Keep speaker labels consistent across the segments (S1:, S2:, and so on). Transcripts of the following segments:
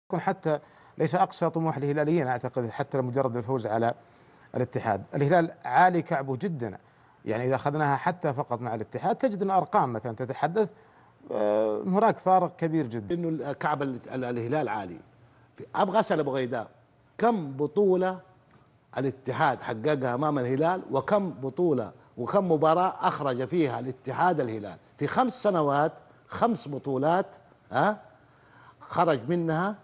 S1: يكون حتى ليس أقصى طموح الهلاليين أعتقد حتى لمجرد الفوز على الاتحاد. الهلال عالي كعبه جدا، يعني إذا أخذناها حتى فقط مع الاتحاد تجد أن أرقام مثلا تتحدث هناك فارق كبير جدا.
S2: انه كعب الهلال عالي. ابغى اسال ابو غيداء، كم بطوله الاتحاد حققها امام الهلال، وكم بطوله وكم مباراه اخرج فيها الاتحاد الهلال في 5 سنوات؟ 5 بطولات خرج منها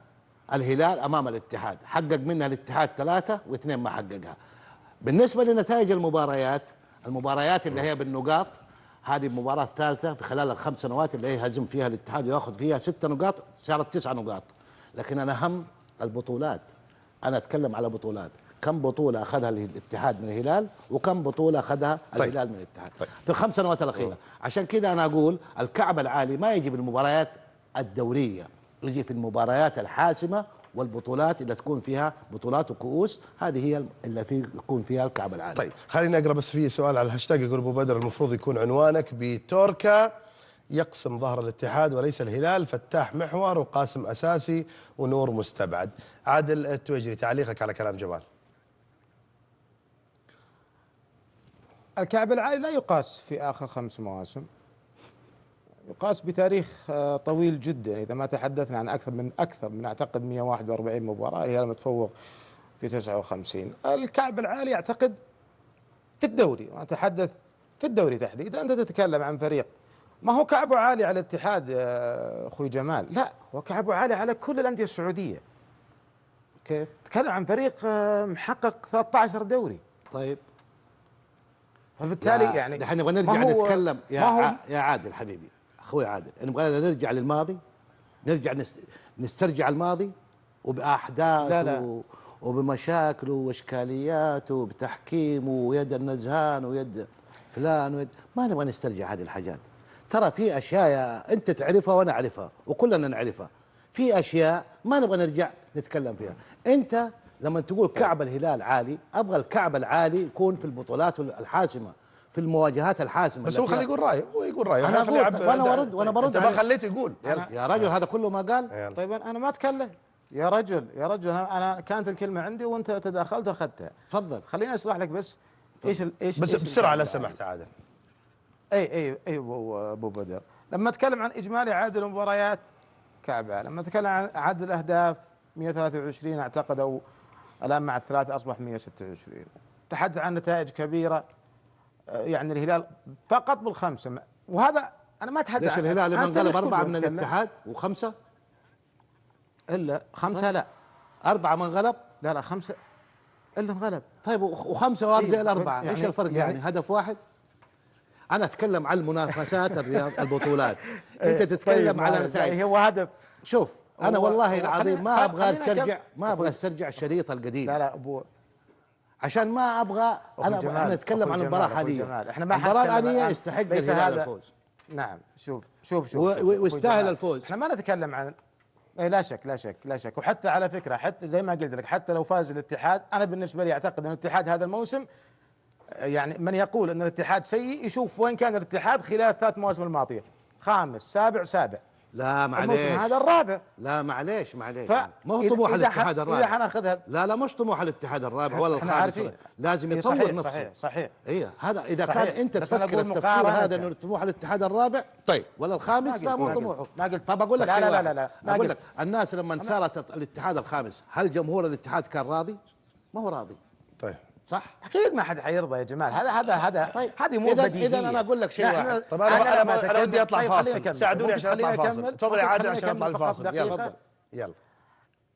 S2: الهلال امام الاتحاد، حقق منها الاتحاد 3 و2 ما حققها. بالنسبه لنتائج المباريات اللي هي بالنقاط، هذه المباراة الثالثة في خلال ال5 سنوات اللي هي هزم فيها الاتحاد وياخذ فيها 6 نقاط، صارت 9 نقاط. لكن أنا هم البطولات، أنا أتكلم على بطولات، كم بطولة أخذها الاتحاد من الهلال وكم بطولة أخذها الهلال من الاتحاد في ال5 سنوات الأخيرة. عشان كذا أنا أقول الكعب العالي ما يجي بالمباريات الدورية، يجي في المباريات الحاسمة والبطولات اللي تكون فيها بطولات وكؤوس، هذه هي اللي يكون فيها الكعب العالي.
S3: طيب خليني اقرا بس في سؤال على الهاشتاج، يقول ابو بدر المفروض يكون عنوانك بتوركا يقسم ظهر الاتحاد وليس الهلال، فتاح محور وقاسم اساسي ونور مستبعد. عادل التويجري، تعليقك على كلام جمال.
S1: الكعب العالي لا يقاس في آخر 5 مواسم، يقاس بتاريخ طويل جدا. إذا ما تحدثنا عن أكثر من أعتقد 141 مباراة، الهلال متفوق في 59. الكعب العالي أعتقد في الدوري، أتحدث في الدوري تحديدا. أنت تتكلم عن فريق ما هو كعبه عالي على الاتحاد أخوي جمال، لا هو كعبه عالي على كل الأندية السعودية. كيف؟ تتكلم عن فريق محقق 13 دوري.
S2: طيب
S1: فبالتالي يعني
S2: نحن نبغى نرجع نتكلم يا عادل حبيبي، اخوي عادل، نبغى نرجع للماضي، نرجع نسترجع الماضي وباحداثه وبمشاكله واشكالياته وبتحكيمه ويد النزهان ويد فلان ويد، ما نبغى نسترجع هذه الحاجات. ترى في اشياء انت تعرفها وانا اعرفها وكلنا نعرفها، في اشياء ما نبغى نرجع نتكلم فيها. انت لما تقول كعب الهلال عالي، ابغى الكعب العالي يكون في البطولات الحاسمه، في المواجهات الحاسمه.
S3: بس هو خليه يقول رايه، هو يقول رايه.
S2: انا اقول وانا برد
S3: انت ما خليته يقول.
S2: يا رجل هذا كله ما قال.
S1: طيب انا ما اتكلم يا رجل، انا كانت الكلمه عندي وانت تداخلت واخذتها.
S2: تفضل.
S1: خليني اشرح لك بس ايش
S3: بس بسرعه لو سمحت عادل.
S1: اي ابو بدر، لما اتكلم عن اجمالي عدد المباريات كعبه، لما اتكلم عن عدد الاهداف 123 اعتقد، او الان مع الثلاثه اصبح 126. تحدث عن نتائج كبيره، يعني الهلال فقط بالخمسه، وهذا انا ما اتحدث.
S2: ليش الهلال لما انقلب 4 من الاتحاد و5
S1: الا 5 لا
S2: 4 ما انغلب؟
S1: لا 5 الا انغلب.
S2: طيب و5 وارد زي ال4،
S1: يعني
S2: ايش الفرق يعني هدف واحد؟ انا اتكلم عن المنافسات البطولات، انت تتكلم على نتائج.
S1: هو هدف.
S2: شوف انا والله العظيم ما ابغى استرجع الشريط القديم.
S1: لا ابو،
S2: عشان ما ابغى احنا نتكلم عن المباراه حاليا. المباراه الانيه يستحق الهلال الفوز.
S1: نعم شوف
S2: ويستاهل الفوز.
S1: احنا ما نتكلم عن لا شك. وحتى على فكره، حتى زي ما قلت لك، حتى لو فاز الاتحاد، انا بالنسبه لي اعتقد ان الاتحاد هذا الموسم، يعني من يقول ان الاتحاد سيء يشوف وين كان الاتحاد خلال ال3 مواسم الماضيه، 5 سابع.
S2: لا معليش،
S1: الموسم هذا الرابع.
S2: لا معليش ما هو طموح الاتحاد الرابع.
S1: اذا حناخذها
S2: لا مش طموح الاتحاد الرابع ولا الخامس، لازم يطور نفسه.
S1: صحيح.
S2: ايه هذا اذا كان انت تفكر التفكير هذا انه طموح الاتحاد الرابع
S3: طيب
S2: ولا الخامس، لا مو طموحه.
S1: ما قلت.
S2: طب اقول لك شيء واحد.
S1: لا
S2: اقول لك الناس لما صارت الاتحاد الخامس، هل جمهور الاتحاد كان راضي؟ ما هو راضي.
S3: طيب
S2: صح؟
S1: اكيد ما حد حيرضى يا جمال. هذا
S2: طيب.
S1: هذه مو بديهيه.
S2: اذا انا اقول لك شيء واحد.
S3: طب انا ودي اطلع فاصل، ساعدوني عشان اطلع فاصل. تفضل يا عادل عشان اطلع الفاصل. يلا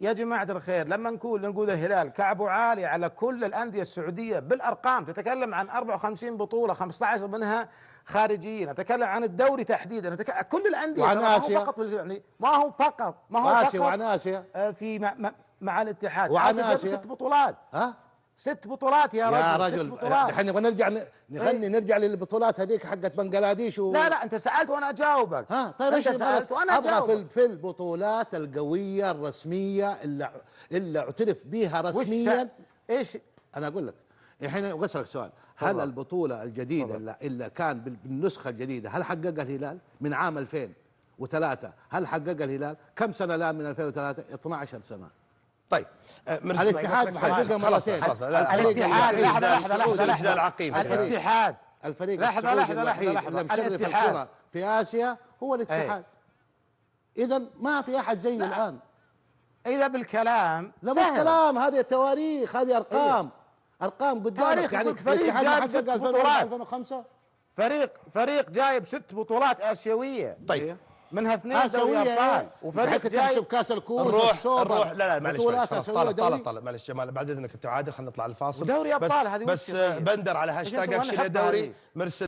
S1: يا جماعه الخير، لما نقول الهلال كعبه عالي على كل الانديه السعوديه بالارقام، تتكلم عن 54 بطوله، 15 منها خارجيين، نتكلم عن الدوري تحديدا، كل الانديه،
S2: وعن آسيا.
S1: ما هو فقط
S2: وعن آسيا
S1: في مع الاتحاد،
S2: وعن آسيا
S1: 6 بطولات. 6 بطولات يا
S2: رجل. الحين نبغى نرجع للبطولات هذيك حقت بنغلاديش
S1: لا انت سالت وانا اجاوبك.
S2: طيب
S1: انت سالت وانا اجاوبك.
S2: ابغى في البطولات القويه الرسميه اللي اعترف بها رسميا.
S1: ايش
S2: انا اقول لك الحين ابغى اسالك سؤال، هل البطوله الجديده اللي كان بالنسخه الجديده هل حققها الهلال من عام 2000 2003 هل حقق الهلال؟ كم سنة الآن من 2003؟ 12 سنة.
S3: طيب
S2: الاتحاد محققها مرتين.
S3: خلاص
S1: الاتحاد لحظة
S3: العقيم
S1: الاتحاد
S2: الفريق
S1: لحظة
S2: السعودي الوحيد اللي مشرف الكرة في آسيا هو الاتحاد. إذا ما في أحد زيه الآن.
S1: إذا بالكلام
S2: لا مش كلام، هذه تواريخ، هذه أرقام. أرقام قدامك. يعني
S1: الاتحاد جايب 6 بطولات
S2: 2005
S1: فريق جايب 6 بطولات آسيوية.
S3: طيب
S1: منها 2 دوري ابطال،
S2: وفريق جايب كاس الكؤوس
S3: نروح لا معلش
S2: طال
S3: معلش جمال بعد اذنك انت عادل، خلينا نطلع الفاصل
S1: ودوري ابطال هذه
S3: بس بندر على هاشتاج اكشن يا دوري مرسل